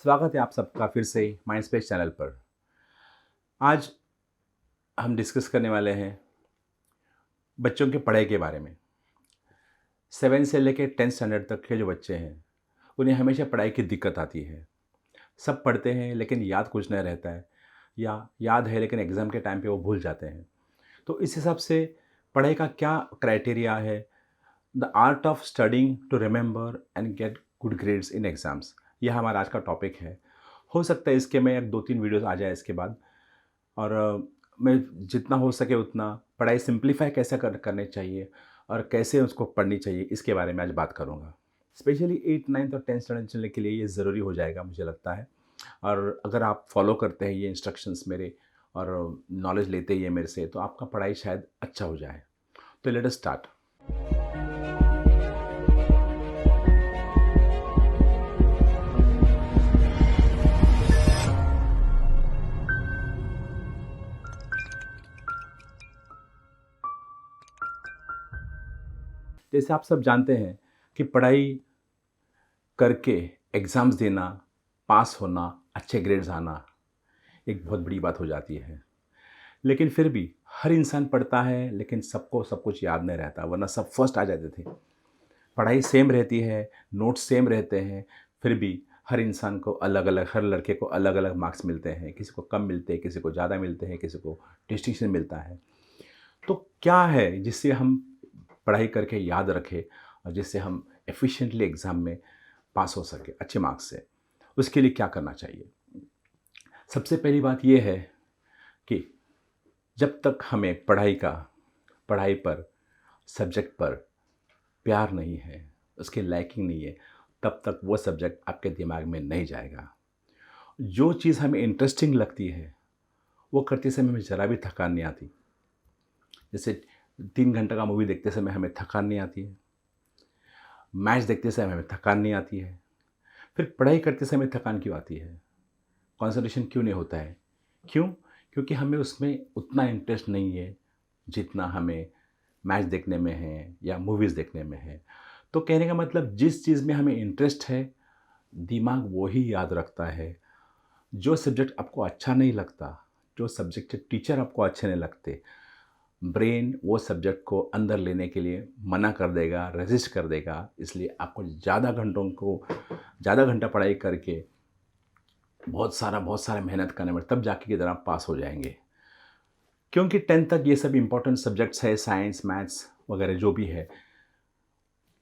स्वागत है आप सबका फिर से माइंड स्पेस चैनल पर। आज हम डिस्कस करने वाले हैं बच्चों की पढ़ाई के बारे में। 7 से लेकर 10 स्टैंडर्ड तक के जो बच्चे हैं उन्हें हमेशा पढ़ाई की दिक्कत आती है। सब पढ़ते हैं लेकिन याद कुछ नहीं रहता है, या याद है लेकिन एग्ज़ाम के टाइम पे वो भूल जाते हैं। तो इस हिसाब से पढ़ाई का क्या क्राइटेरिया है? The art of studying to remember and get good grades in exams, यह हमारा आज का टॉपिक है। हो सकता है इसके में एक 2-3 वीडियोज़ आ जाए इसके बाद। और मैं जितना हो सके उतना पढ़ाई सिंप्लीफाई कैसे करनी चाहिए और कैसे उसको पढ़नी चाहिए, इसके बारे में आज बात करूँगा। स्पेशली 8, 9 और 10 स्टैंडर्ड चलने के लिए ये ज़रूरी हो जाएगा मुझे लगता है। और अगर आप फॉलो करते हैं ये इंस्ट्रक्शंस मेरे और नॉलेज लेते ही है मेरे से, तो आपका पढ़ाई शायद अच्छा हो जाए। तो लेट अस स्टार्ट। जैसे आप सब जानते हैं कि पढ़ाई करके एग्ज़ाम्स देना, पास होना, अच्छे ग्रेड्स आना एक बहुत बड़ी बात हो जाती है। लेकिन फिर भी हर इंसान पढ़ता है, लेकिन सबको सब कुछ याद नहीं रहता, वरना सब फर्स्ट आ जाते थे। पढ़ाई सेम रहती है, नोट्स सेम रहते हैं, फिर भी हर इंसान को अलग-अलग, हर लड़के को अलग-अलग मार्क्स मिलते हैं। किसी को कम मिलते हैं, किसी को ज़्यादा मिलते हैं, किसी को डिस्टिंक्शन मिलता है। तो क्या है जिससे हम पढ़ाई करके याद रखें और जिससे हम एफिशिएंटली एग्ज़ाम में पास हो सके अच्छे मार्क्स से? उसके लिए क्या करना चाहिए? सबसे पहली बात ये है कि जब तक हमें पढ़ाई पर, सब्जेक्ट पर प्यार नहीं है, उसकी लाइकिंग नहीं है, तब तक वो सब्जेक्ट आपके दिमाग में नहीं जाएगा। जो चीज़ हमें इंटरेस्टिंग लगती है, वो करते समय हमें ज़रा भी थकान नहीं आती। जैसे 3 घंटे का मूवी देखते समय हमें थकान नहीं आती है, मैच देखते समय हमें थकान नहीं आती है, फिर पढ़ाई करते समय थकान क्यों आती है? कंसंट्रेशन क्यों नहीं होता है? क्यों? क्योंकि हमें उसमें उतना इंटरेस्ट नहीं है जितना हमें मैच देखने में है या मूवीज़ देखने में है। तो कहने का मतलब जिस चीज़ में हमें इंटरेस्ट है, दिमाग वो ही याद रखता है। जो सब्जेक्ट आपको अच्छा नहीं लगता, जो सब्जेक्ट के टीचर आपको अच्छे नहीं लगते, ब्रेन वो सब्जेक्ट को अंदर लेने के लिए मना कर देगा, रेज़िस्ट कर देगा। इसलिए आपको ज़्यादा घंटा पढ़ाई करके बहुत सारा मेहनत करने पड़े, तब जाके किधर आप पास हो जाएँगे। क्योंकि 10th तक ये सब इम्पोर्टेंट सब्जेक्ट्स है, साइंस, मैथ्स वगैरह जो भी है,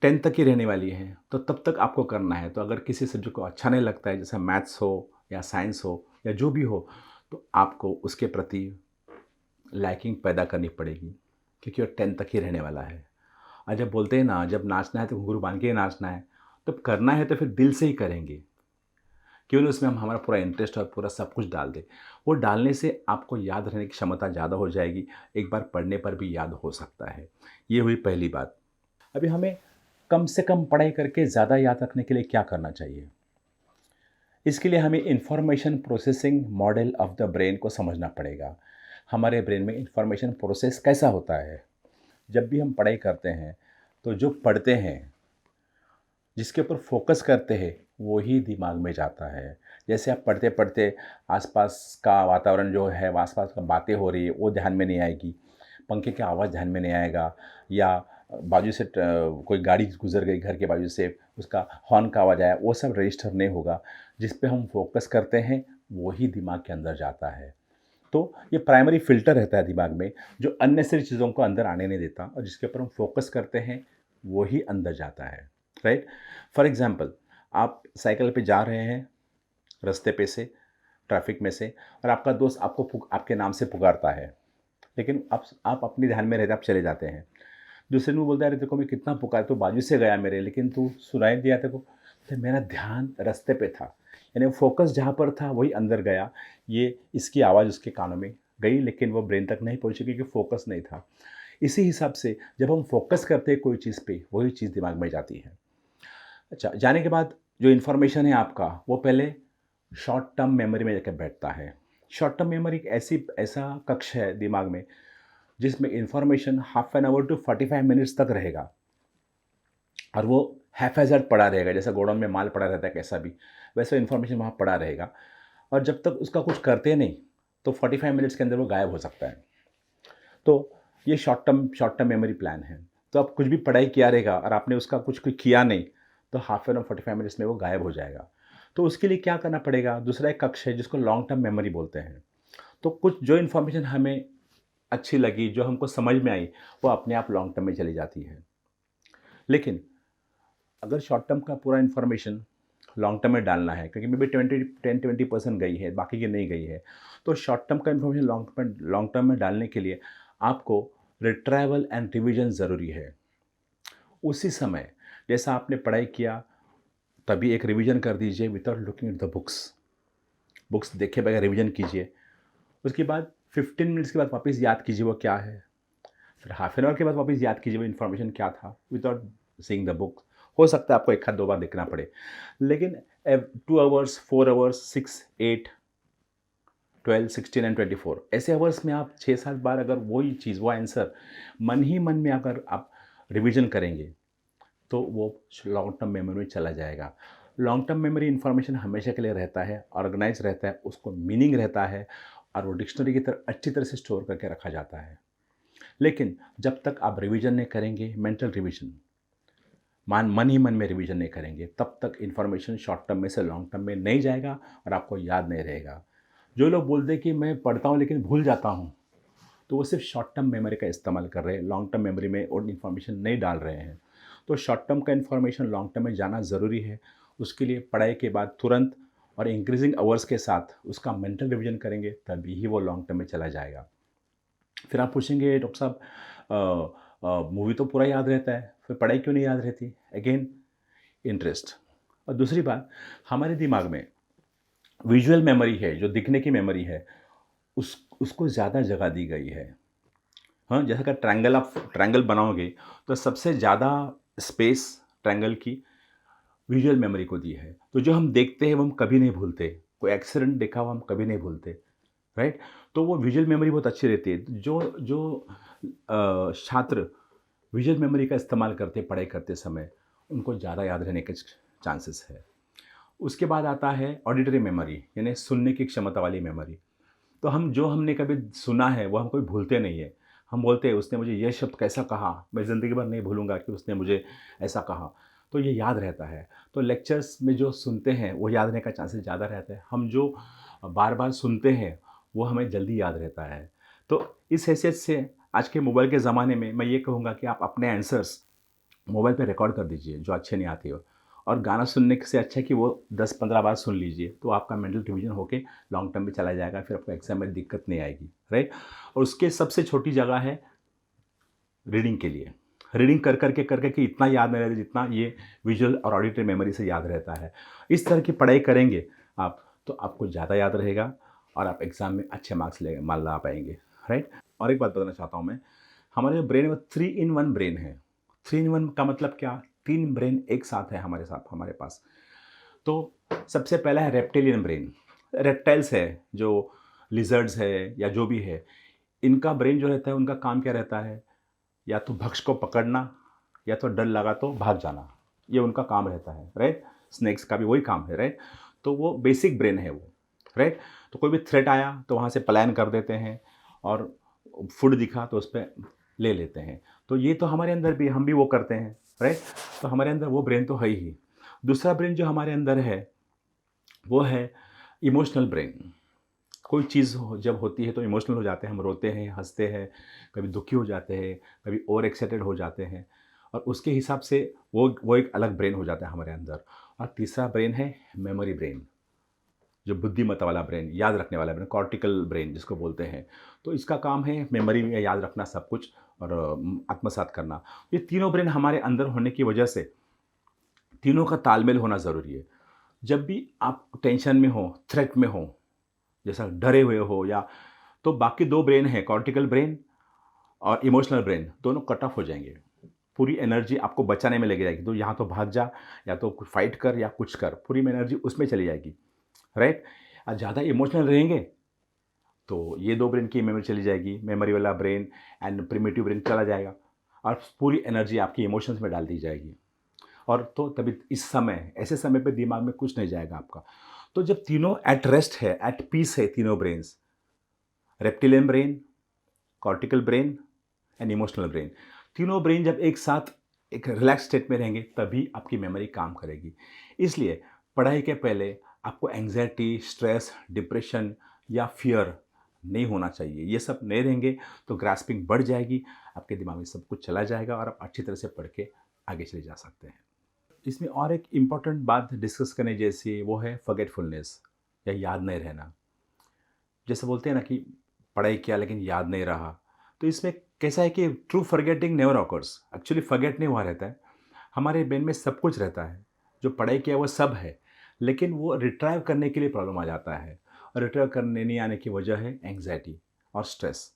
10th तक ही रहने वाली है, तो तब तक आपको करना है। तो अगर किसी सब्जेक्ट को अच्छा नहीं लगता है, जैसे मैथ्स हो या साइंस हो या जो भी हो, तो आपको उसके प्रति लाइकिंग पैदा करनी पड़ेगी, क्योंकि वो 10th तक ही रहने वाला है। और जब बोलते हैं ना, जब नाचना है तो घुंघरू बांध के ही नाचना है, तो करना है तो फिर दिल से ही करेंगे। क्यों नहीं उसमें हम हमारा पूरा इंटरेस्ट और पूरा सब कुछ डाल दें। वो डालने से आपको याद रहने की क्षमता ज़्यादा हो जाएगी, एक बार पढ़ने पर भी याद हो सकता है। ये हुई पहली बात। अभी हमें कम से कम पढ़ाई करके ज़्यादा याद रखने के लिए क्या करना चाहिए? इसके लिए हमें information processing model of the brain को समझना पड़ेगा। हमारे ब्रेन में इन्फॉर्मेशन प्रोसेस कैसा होता है? जब भी हम पढ़ाई करते हैं, तो जो पढ़ते हैं, जिसके ऊपर फोकस करते हैं, वो ही दिमाग में जाता है। जैसे आप पढ़ते-पढ़ते आसपास का वातावरण जो है, आसपास का बातें हो रही है, वो ध्यान में नहीं आएगी। पंखे की आवाज़ ध्यान में नहीं आएगा, या बाजू से कोई गाड़ी गुज़र गई घर के बाजू से, उसका हॉर्न का आवाज़ आया, वो सब रजिस्टर नहीं होगा। जिस पे हम फोकस करते हैं, वो ही दिमाग के अंदर जाता है। तो ये प्राइमरी फ़िल्टर रहता है दिमाग में, जो अननेसेसरी चीज़ों को अंदर आने नहीं देता, और जिसके ऊपर हम फ़ोकस करते हैं, वो ही अंदर जाता है, राइट? फॉर एग्ज़ाम्पल, आप साइकिल पे जा रहे हैं, रास्ते पे से, ट्रैफ़िक में से, और आपका दोस्त आपके नाम से पुकारता है, लेकिन आप अपने ध्यान में रहते आप चले जाते हैं। दूसरे ने बोलता है, "अरे! देखो मैं कितना पुकारा, तू बाजू से गया मेरे, लेकिन तू सुनाई दिया तेरे को।" तो मेरा ध्यान रास्ते पे था, यानी फ़ोकस जहाँ पर था वही अंदर गया। ये इसकी आवाज़ उसके कानों में गई, लेकिन वो ब्रेन तक नहीं पहुँची क्योंकि फ़ोकस नहीं था। इसी हिसाब से जब हम फ़ोकस करते हैं कोई चीज़ पे, वही चीज़ दिमाग में जाती है। अच्छा, जाने के बाद जो इन्फॉर्मेशन है आपका, वो पहले शॉर्ट टर्म मेमोरी में जाके बैठता है। शॉर्ट टर्म मेमोरी एक ऐसा कक्ष है दिमाग में, जिसमें information half an hour to 45 minutes तक रहेगा, और वो हैफ़-हैज़र्ड पड़ा रहेगा, जैसा गोडाउन में माल पड़ा रहता है कैसा भी। वैसा इन्फॉर्मेशन वहाँ पड़ा रहेगा, और जब तक उसका कुछ करते नहीं तो 45 मिनट्स के अंदर वो गायब हो सकता है। तो ये शॉर्ट टर्म मेमोरी प्लान है। तो आप कुछ भी पढ़ाई किया रहेगा और आपने उसका कुछ कुछ किया नहीं, तो हाफ एन आवर 45 मिनट्स में वो गायब हो जाएगा। तो उसके लिए क्या करना पड़ेगा, दूसरा एक कक्ष है जिसको लॉन्ग टर्म मेमोरी बोलते हैं। तो कुछ जो इन्फॉर्मेशन हमें अच्छी लगी, जो हमको समझ में आई, वो अपने आप लॉन्ग टर्म में चली जाती है। लेकिन अगर शॉर्ट टर्म का पूरा इन्फॉर्मेशन लॉन्ग टर्म में डालना है, क्योंकि मे बी 10-20% गई है, बाकी की नहीं गई है, तो शॉर्ट टर्म का इन्फॉर्मेशन लॉन्ग टर्म में डालने के लिए आपको रिट्राइवल एंड रिवीजन ज़रूरी है। उसी समय जैसा आपने पढ़ाई किया, तभी एक रिवीजन कर दीजिए without looking at the books. Books देखे बगैर रिवीजन कीजिए। उसके बाद 15 मिनट्स के बाद वापस याद कीजिए वो क्या है। फिर हाफ एन आवर के बाद वापस याद कीजिए वो इन्फॉर्मेशन क्या था, विदाउट सीइंग द बुक। हो सकता है आपको एक आध दो बार देखना पड़े, लेकिन 2 आवर्स, 4 आवर्स, 6, 8, 12, 16 एंड 24 ऐसे आवर्स में आप 6-7 बार अगर वही चीज़, वो आंसर मन ही मन में अगर आप रिवीजन करेंगे, तो वो लॉन्ग टर्म मेमोरी में चला जाएगा। लॉन्ग टर्म मेमोरी इन्फॉर्मेशन हमेशा के लिए रहता है, ऑर्गेनाइज रहता है, उसको मीनिंग रहता है, और वो डिक्शनरी की तरह अच्छी तरह से स्टोर करके रखा जाता है। लेकिन जब तक आप रिवीजन नहीं करेंगे, मेंटल रिवीजन, मन ही मन में रिवीजन नहीं करेंगे, तब तक इन्फॉर्मेशन शॉर्ट टर्म में से लॉन्ग टर्म में नहीं जाएगा और आपको याद नहीं रहेगा। जो लोग बोलते हैं कि मैं पढ़ता हूँ लेकिन भूल जाता हूँ, तो वो सिर्फ शॉर्ट टर्म मेमोरी का इस्तेमाल कर रहे हैं, लॉन्ग टर्म मेमोरी में और इन्फॉर्मेशन नहीं डाल रहे हैं। तो शॉर्ट टर्म का इन्फॉर्मेशन लॉन्ग टर्म में जाना ज़रूरी है। उसके लिए पढ़ाई के बाद तुरंत और इंक्रीजिंग आवर्स के साथ उसका मेंटल रिवीजन करेंगे, तभी ही वो लॉन्ग टर्म में चला जाएगा। फिर आप पूछेंगे डॉक्टर साहब, मूवी तो पूरा याद रहता है, फिर पढ़ाई क्यों नहीं याद रहती? Again, interest. और दूसरी बात, हमारे दिमाग में विजुअल मेमोरी है, जो दिखने की मेमोरी है, उसको ज़्यादा जगह दी गई है। हाँ, जैसे अगर आप ट्रायंगल बनाओगे, तो सबसे ज़्यादा स्पेस ट्रायंगल की विजुअल मेमोरी को दी है। तो जो हम देखते हैं वो हम कभी नहीं भूलते। कोई एक्सीडेंट देखा हुआ हम कभी नहीं भूलते, राइट? तो वो विजुअल मेमोरी बहुत अच्छी रहती है। जो जो छात्र विजुअल मेमोरी का इस्तेमाल करते पढ़ाई करते समय, उनको ज़्यादा याद रहने के चांसेस है। उसके बाद आता है ऑडिटरी मेमोरी, यानी सुनने की क्षमता वाली मेमोरी। तो जो हमने कभी सुना है वो हम कभी भूलते नहीं है। हम बोलते हैं उसने मुझे ये शब्द कैसा कहा, मैं ज़िंदगी भर नहीं भूलूंगा कि उसने मुझे ऐसा कहा। तो ये याद रहता है। तो लेक्चर्स में जो सुनते हैं वो याद रहने का चांसेस ज़्यादा रहता है। हम जो बार बार सुनते हैं वो हमें जल्दी याद रहता है। तो इस हैसियत से आज के मोबाइल के ज़माने में मैं ये कहूँगा कि आप अपने आंसर्स मोबाइल पे रिकॉर्ड कर दीजिए जो अच्छे नहीं आते हो, और गाना सुनने से अच्छा है कि वो 10-15 बार सुन लीजिए, तो आपका मेंटल रिवीजन होके लॉन्ग टर्म में चला जाएगा, फिर आपको एग्जाम में दिक्कत नहीं आएगी, राइट? और उसके सबसे छोटी जगह है रीडिंग के लिए। रीडिंग कर के इतना याद नहीं रहता जितना ये विजुअल और ऑडिटरी मेमोरी से याद रहता है। इस तरह की पढ़ाई करेंगे आप, तो आपको ज़्यादा याद रहेगा और आप एग्ज़ाम में अच्छे मार्क्स ला पाएंगे, राइट? और एक बात बताना चाहता हूँ मैं, हमारे जो ब्रेन है वो 3 in 1 ब्रेन है। 3 in 1 का मतलब क्या? 3 ब्रेन एक साथ है हमारे पास। तो सबसे पहला है रेप्टिलियन ब्रेन। रेप्टाइल्स है, जो लिजर्ड्स है या जो भी है, इनका ब्रेन जो रहता है, उनका काम क्या रहता है? या तो भक्ष को पकड़ना, या तो डर लगा तो भाग जाना। ये उनका काम रहता है, राइट? स्नेक्स का भी वही काम है, राइट? तो वो बेसिक ब्रेन है वो, राइट? तो कोई भी थ्रेट आया तो वहाँ से पलायन कर देते हैं, और फूड दिखा तो उस पर ले लेते हैं। तो ये तो हमारे अंदर भी, हम भी वो करते हैं, राइट? तो हमारे अंदर वो ब्रेन तो है ही। दूसरा ब्रेन जो हमारे अंदर है वो है इमोशनल ब्रेन। कोई चीज़ जब होती है तो इमोशनल हो जाते हैं, हम रोते हैं, हंसते हैं, कभी दुखी हो जाते हैं, कभी ओवर एक्साइटेड हो जाते हैं, और उसके हिसाब से वो एक अलग ब्रेन हो जाता है हमारे अंदर। और तीसरा ब्रेन है मेमोरी ब्रेन, जो बुद्धिमत्ता वाला ब्रेन, याद रखने वाला ब्रेन, कॉर्टिकल ब्रेन जिसको बोलते हैं। तो इसका काम है मेमोरी में याद रखना सब कुछ, और आत्मसात करना। ये तीनों ब्रेन हमारे अंदर होने की वजह से तीनों का तालमेल होना ज़रूरी है। जब भी आप टेंशन में हो, थ्रेट में हो, जैसा डरे हुए हो, या तो बाकी दो ब्रेन हैं, कॉर्टिकल ब्रेन और इमोशनल ब्रेन, दोनों कट ऑफ हो जाएंगे। पूरी एनर्जी आपको बचाने में लगी जाएगी। तो यहाँ तो भाग जा, या तो फाइट कर, या कुछ कर, पूरी एनर्जी उसमें चली जाएगी, राइट? और ज़्यादा इमोशनल रहेंगे तो ये दो ब्रेन की मेमोरी चली जाएगी, मेमोरी वाला ब्रेन एंड प्रिमिटिव ब्रेन चला जाएगा, और पूरी एनर्जी आपकी इमोशंस में डाल दी जाएगी। और तो तभी इस समय ऐसे समय पे दिमाग में कुछ नहीं जाएगा आपका। तो जब तीनों एट रेस्ट है, एट पीस है, तीनों brains, reptilian brain, cortical brain and emotional brain, तीनों ब्रेन जब एक साथ एक रिलैक्स स्टेट में रहेंगे तभी आपकी मेमोरी काम करेगी। इसलिए पढ़ाई के पहले आपको एंग्जाइटी, स्ट्रेस, डिप्रेशन या फियर नहीं होना चाहिए। ये सब नहीं रहेंगे तो ग्रास्पिंग बढ़ जाएगी, आपके दिमाग में सब कुछ चला जाएगा और आप अच्छी तरह से पढ़ के आगे चले जा सकते हैं। इसमें और एक इम्पॉर्टेंट बात डिस्कस करने जैसी वो है फॉरगेटफुलनेस या याद नहीं रहना। जैसे बोलते हैं ना कि पढ़ाई किया लेकिन याद नहीं रहा, तो इसमें कैसा है कि true forgetting never occurs, actually forget नहीं हुआ रहता है। हमारे ब्रेन में सब कुछ रहता है, जो पढ़ाई किया वो सब है, लेकिन वो रिट्राइव करने के लिए प्रॉब्लम आ जाता है। और रिट्राइव करने नहीं आने की वजह है एंग्जाइटी और स्ट्रेस।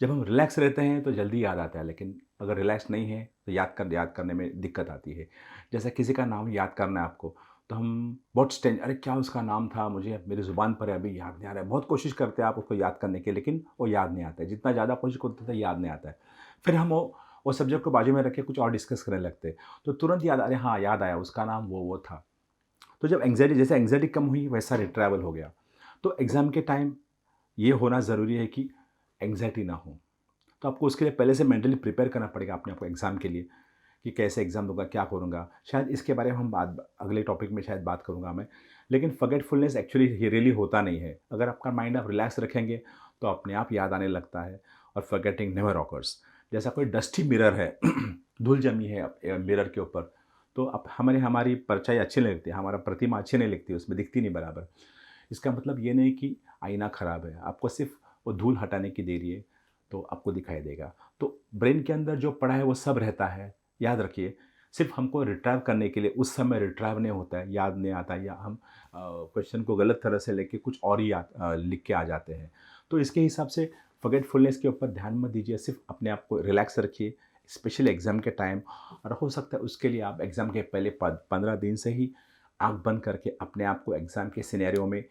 जब हम रिलैक्स रहते हैं तो जल्दी याद आता है, लेकिन अगर रिलैक्स नहीं है तो याद करने में दिक्कत आती है। जैसे किसी का नाम याद करना है आपको, तो हम बहुत अरे क्या उसका नाम था, मुझे मेरी ज़ुबान पर है, अभी याद नहीं आ रहा है। बहुत कोशिश करते हैं आप उसको याद करने की, लेकिन वो याद नहीं आता है। जितना ज़्यादा कोशिश करते थे याद नहीं आता है। फिर हम वो सब्जेक्ट को बाजू में रख के कुछ और डिस्कस करने लगते हैं, तो तुरंत याद, अरे हाँ याद आया, उसका नाम वो था। तो जब एंग्जाइटी, जैसे एंग्जाइटी कम हुई वैसा रिट्रैवल हो गया। तो एग्ज़ाम के टाइम ये होना ज़रूरी है कि एंग्जाइटी ना हो। तो आपको उसके लिए पहले से मेंटली प्रिपेयर करना पड़ेगा अपने आप को एग्ज़ाम के लिए, कि कैसे एग्ज़ाम दूँगा, क्या करूँगा। शायद इसके बारे में हम अगले टॉपिक में शायद बात करूँगा मैं। लेकिन फॉरगेटफुलनेस एक्चुअली ये रियली होता नहीं है। अगर आपका माइंड आप रिलैक्स रखेंगे तो अपने आप याद आने लगता है और फॉरगेटिंग नेवर ऑकर्स। जैसा कोई डस्टी मिरर है धूल जमी है मिरर के ऊपर, तो अब हमारी परछाई अच्छी नहीं लगती, हमारा प्रतिमा अच्छी नहीं लगती, उसमें दिखती नहीं बराबर। इसका मतलब ये नहीं कि आईना ख़राब है, आपको सिर्फ वो धूल हटाने की देरी है, तो आपको दिखाई देगा। तो ब्रेन के अंदर जो पड़ा है वो सब रहता है, याद रखिए। सिर्फ हमको रिट्राइव करने के लिए उस समय रिट्राइव नहीं होता है, याद नहीं आता है, या हम क्वेश्चन को गलत तरह से लेके कुछ और ही लिख के आ जाते हैं। तो इसके हिसाब से फॉरगेटफुलनेस के ऊपर ध्यान मत दीजिए, सिर्फ अपने आप को रिलैक्स रखिए, स्पेशली एग्ज़ाम के टाइम। और हो सकता है उसके लिए आप एग्ज़ाम के पहले 15 दिन से ही आँख बंद करके अपने आप को एग्ज़ाम के सिनेरियो में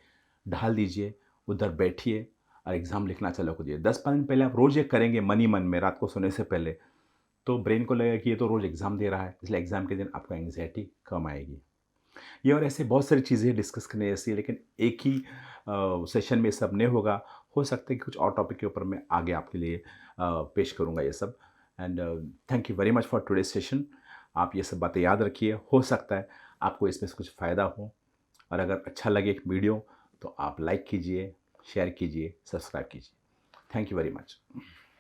ढाल दीजिए, उधर बैठिए और एग्ज़ाम लिखना चालू करिए। 10-15 दिन पहले आप रोज़ ये करेंगे मन ही मन में रात को सोने से पहले, तो ब्रेन को लगेगा कि ये तो रोज़ एग्ज़ाम दे रहा है, इसलिए एग्ज़ाम के दिन आपको एंग्ज़ायटी कम आएगी। ये और ऐसे बहुत सारी चीज़ें डिस्कस करने जैसी है, लेकिन एक ही सेशन में सब नहीं होगा। हो सकता है कि कुछ और टॉपिक के ऊपर मैं आगे आपके लिए पेश करूँगा ये सब। And thank you very much for today's session. आप ये सब बातें याद रखिए, हो सकता है आपको इसमें से कुछ फ़ायदा हो। और अगर अच्छा लगे एक वीडियो तो आप लाइक कीजिए, शेयर कीजिए, सब्सक्राइब कीजिए। Thank you very much.